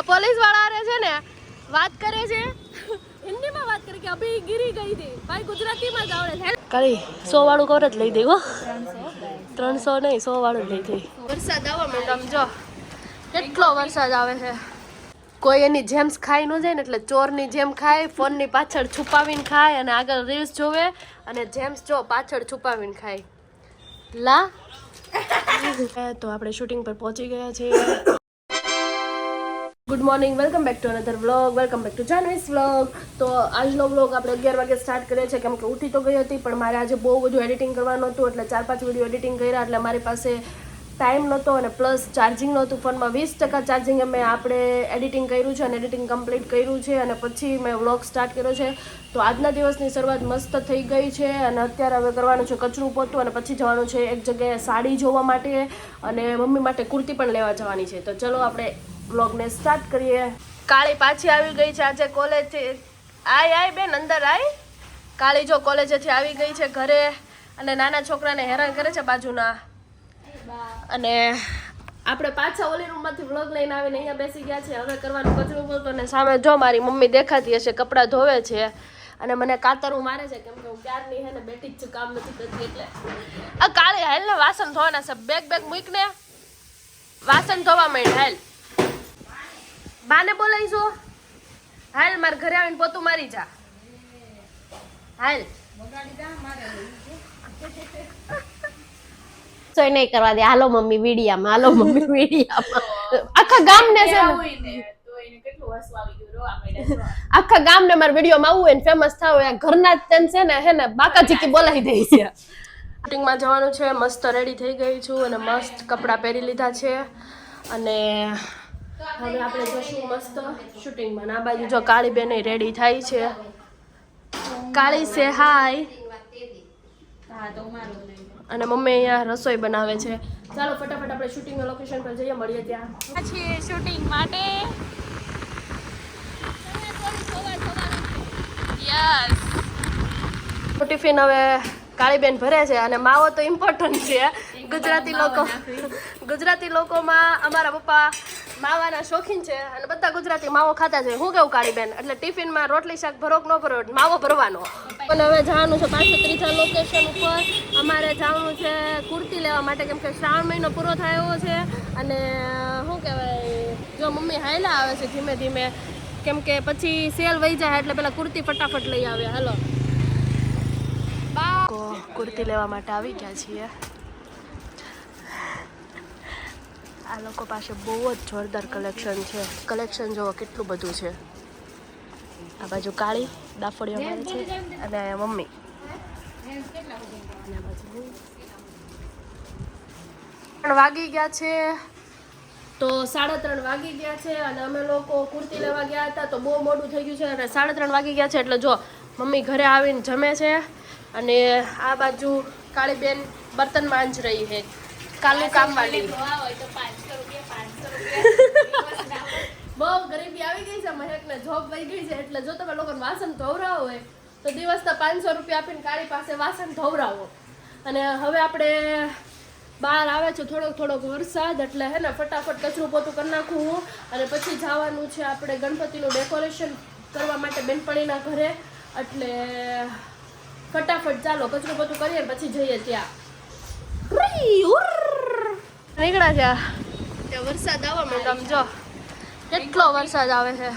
Police વાળા રે છે ને વાત કરે છે હિન્દીમાં વાત કરે કે અભી ગીરી ગઈ હતી ભાઈ ગુજરાતીમાં જ આવડે છે કરી 100 વાળું કવર જ લઈ દઈ હો 300 નહીં 100 વાળું જ લઈ દઈ વરસાદ આવવા મેડમ જો કેટલો વરસાદ આવે છે કોઈ એની જેમ્સ ખાઈ ન જાય ને એટલે ચોરની જેમ ખાય ફોનની પાછળ છુપાવીને ખાય અને આગળ રીલ્સ જોવે અને જેમ્સ જો પાછળ છુપાવીને ખાય લા તો આપણે શૂટિંગ પર પહોંચી ગયા છીએ good morning welcome back to another vlog welcome back to Janvi's vlog તો આજનો વ્લોગ આપણે 11 વાગે સ્ટાર્ટ કરીએ છીએ કેમ કે ઉઠી તો ગઈ હતી પણ મારે આજે બહુ બધું એડિટિંગ કરવાનું હતું એટલે 4-5 વિડીયો એડિટિંગ કર્યા એટલે મારી પાસે ટાઈમ નહોતો અને પ્લસ ચાર્જિંગ નહોતું ફોનમાં 20% ચાર્જિંગ મેં આપણે એડિટિંગ કર્યું છે અને એડિટિંગ કમ્પ્લીટ કર્યું છે અને પછી મેં વ્લોગ સ્ટાર્ટ કર્યો છે તો આજના દિવસની શરૂઆત મસ્ત થઈ ગઈ છે અને અત્યારે હવે કરવાનું છે કચરું પોતું અને પછી જવાનું છે એક જગ્યાએ સાડી જોવા માટે અને મમ્મી માટે કુર્તી પણ લેવા જવાની છે તો ચલો આપણે વ્લોગને સ્ટાર્ટ કરીએ કાળી પાછી આવી ગઈ છે આજે કોલેજથી આય બેન અંદર આય કાળી જો કોલેજેથી આવી ગઈ છે ઘરે અને નાના છોકરાને હેરાન કરે છે બાજુના અને આપણે પાછા ઓલી રૂમમાંથી વ્લોગ લઈને આવીને અહીંયા બેસી ગયા છે હવે કરવાનું કચરું બોલતો ને સામે જો મારી મમ્મી દેખાતી હશે કપડાં ધોવે છે અને મને કાતરું મારે છે કેમ કે હું ક્યારની હે ને બેઠી જ કામ નથી કરતી એટલે આ કાળી હાલ ને વાસણ ધોવાના છે બેગ મૂકને વાસણ ધોવા માંડ હાલ બાને બોલાઈશો હાલ માર ઘરે આવીને પોતું મારી જા હાલ સોય નહીં કરવા દે હાલો મમ્મી વિડિયામાં આખા ગામને છે આખા ગામને મારા વિડીયોમાં આવું હોય ને ફેમસ થાવ ઘરના જ તેમ છે ને હે ને બાકાજીકી બોલાવી દે છે શૂટિંગમાં જવાનું છે મસ્ત રેડી થઈ ગઈ છું અને મસ્ત કપડાં પહેરી લીધા છે અને હવે આપણે જશું મસ્ત શૂટિંગમાં આ બાજુ જો કાળી બેન રેડી થાય છે કાળી છે હાય અને મમ્મી અહીંયા રસોઈ બનાવે છે ચાલો ફટાફટ આપણે શૂટિંગના લોકેશન પર જઈએ મળીએ ત્યાં પછી શૂટિંગ માટે યસ ટિફિન હવે કાળીબેન ભરે છે અને માવો તો ઇમ્પોર્ટન્ટ છે ગુજરાતી લોકોમાં અમારા પપ્પા માવાના શોખીન છે અને બધા ગુજરાતી માવો ખાતા છે હું કેવું કાળીબેન એટલે ટિફિનમાં રોટલી શાક ભરો કે ન ભરો માવો ભરવાનો અને હવે જવાનું છે 530 લોકેશન ઉપર અમારે જવાનું છે કુર્તી લેવા માટે કેમ કે શ્રાવણ મહિનો પૂરો થયો છે અને શું કહેવાય જો મમ્મી હાયલા આવે છે ધીમે ધીમે કેમ કે પછી સેલ વહી જાય એટલે પેલા કુર્તી ફટાફટ લઈ આવે હાલો કુર્તી લેવા માટે આવી ગયા છીએ આ લોકો પાસે બહુ જ જોરદાર કલેક્શન જોવો કેટલું બધું છે આ બાજુ કાળી ડાફોડીઓ મળે છે અને મમ્મી વાગી ગયા છે તો 3:30 વાગી ગયા છે અને અમે લોકો કુર્તી લેવા ગયા હતા તો બહુ મોડું થઈ ગયું છે અને 3:30 વાગી ગયા છે એટલે જો મમ્મી ઘરે આવીને જમે છે અને આ બાજુ કાળી બેન બર્તન માંજ રહી છે કાલનું કામ વાળી બહુ ગરીબી આવી ગઈ છે મહેકને જોબ વહી ગઈ છે એટલે જો તમે લોકોને વાસણ ધોવરાવો હોય તો દિવસના 500 રૂપિયા આપીને કાળી પાસે વાસણ ધોવરાવો અને હવે આપણે બહાર આવે છે થોડોક વરસાદ એટલે હે ને ફટાફટ કચરું પોતું કરી નાખવું અને પછી જવાનું છે આપણે ગણપતિનું ડેકોરેશન કરવા માટે બેનપણીના ઘરે એટલે ફટાફટ ચાલો કચરું પોતું કરીએ પછી જઈએ ત્યાં નીકળ્યા છે ત્યાં વરસાદ આવવા મેડમ જો કેટલો વરસાદ આવે છે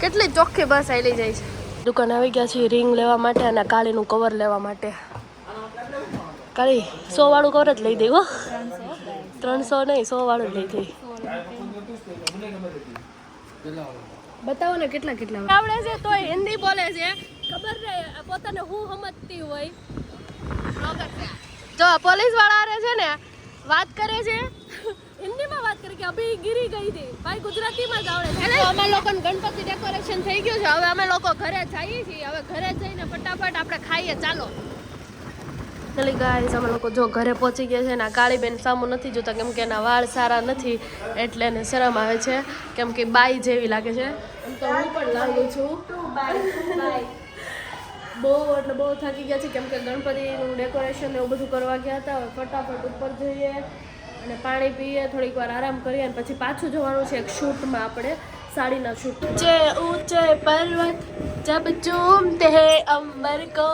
કેટલી ચોખ્ખી બસ આવેલી જાય છે દુકાન આવી ગયા છે રિંગ લેવા માટે અને કાળીનું કવર લેવા માટે કાળી 100 વાળું કવર જ લઈ દઈ હો 300 નહીં 100 વાળું જ લઈ દઈ બતાવો ને કેટલા આવડે છે તોય હિન્દી બોલે છે ખબર ને પોતાને હું સમજતી હોય જો પોલીસ વાળા રે છે ને વાત કરે છે હિન્દીમાં વાત કરે કે અભી ગીરી ગઈ હતી ભાઈ ગુજરાતીમાં જ આવડે છે અમે લોકોને ગણપતિ ડેકોરેશન થઈ ગયું છે હવે અમે લોકો ઘરે જઈએ છીએ હવે ઘરે જઈને ફટાફટ આપણે ખાઈએ ચાલો ચલી ગાઈસ અમે લોકો જો ઘરે પહોંચી ગયા છે ને કાળીબેન સામું નથી જોતા કેમ કે એના વાળ સારા નથી એટલે એને શરમ આવે છે કેમ કે બાઈ જેવી લાગે છે એમ તો હું પણ લાગુ છું બહુ થાકી ગયા છે કેમ કે ગણપતિનું ડેકોરેશન એવું બધું કરવા ગયા હતા હવે ફટાફટ ઉપર જઈએ અને પાણી પીએ, થોડીક વાર આરામ કરીએ અને પછી પાછું જવાનું છે એક શૂટમાં આપણે, સાડીના શૂટ. ઊંચે ઊંચે પર્વત જબ ચૂમતે હે અંબર કો,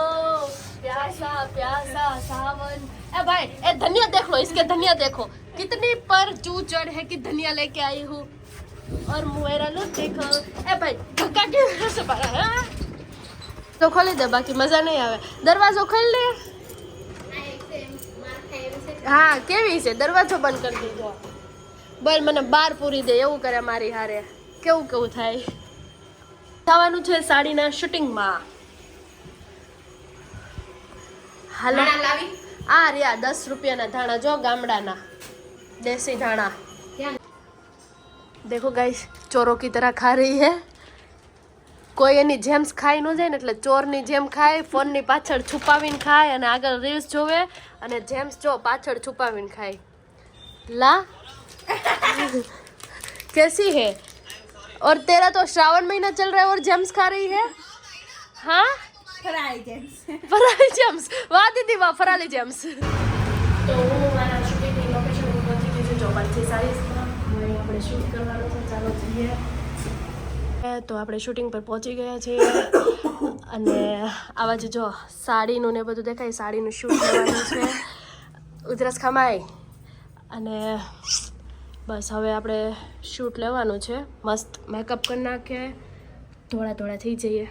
प्यासा प्यासा सावन. ए भाई ए धनिया देख लो, इसके धनिया देखो कितनी पर चूचड़ है कि धनिया लेके आई हूँ. और मेरा लुक देखो. ए भाई धक्का क्यों से पड़ा है? तो खोली दे, बाकी मजा नहीं આવે. દરવાજો ખોલી લે. હા કેવી છે, દરવાજો બંધ કરી દીધો. બોલ મને બાર પૂરી દે એવું કરે મારી હારે. કેવું કેવું થાય. થવાનું છે સાડીના શૂટિંગમાં. હાલો આ રહ્યા 10 રૂપિયાના ધાણા, જો ગામડાના દેશી ધાણા. देखो गाइस ચોરો की तरह खा रही है. કોઈ એની જેમ્સ ખાઈ ન જાય ને એટલે ચોરની જેમ ખાય, ફોનની પાછળ છુપાવીને ખાય અને આગળ રીલ્સ જોવે અને જેમ્સ જો પાછળ છુપાવીને ખાય. લા कैसी है? और तेरा तो श्रावण महीना चल रहा है और जेम्स खा रही है. हाँ फराली जेम्स. वाह दीदी वाह, फराली जेम्स. તો હું મારા શૂટિંગની લોકેશન પર પહોંચી ગઈ છું. જો બધી સારીઝમાં હવે આપણે શૂટ કરવાનું છે. ચાલો જઈએ. તો આપણે શૂટિંગ પર પહોંચી ગયા છીએ અને આવા જ જો સાડીનું ને બધું દેખાય, સાડીનું શૂટ કરવાનું છે. ઉધરસ ખમાય અને બસ હવે આપણે શૂટ લેવાનું છે. મસ્ત મેકઅપ કરી નાખીએ, ધોળા ધોળા થઈ જઈએ.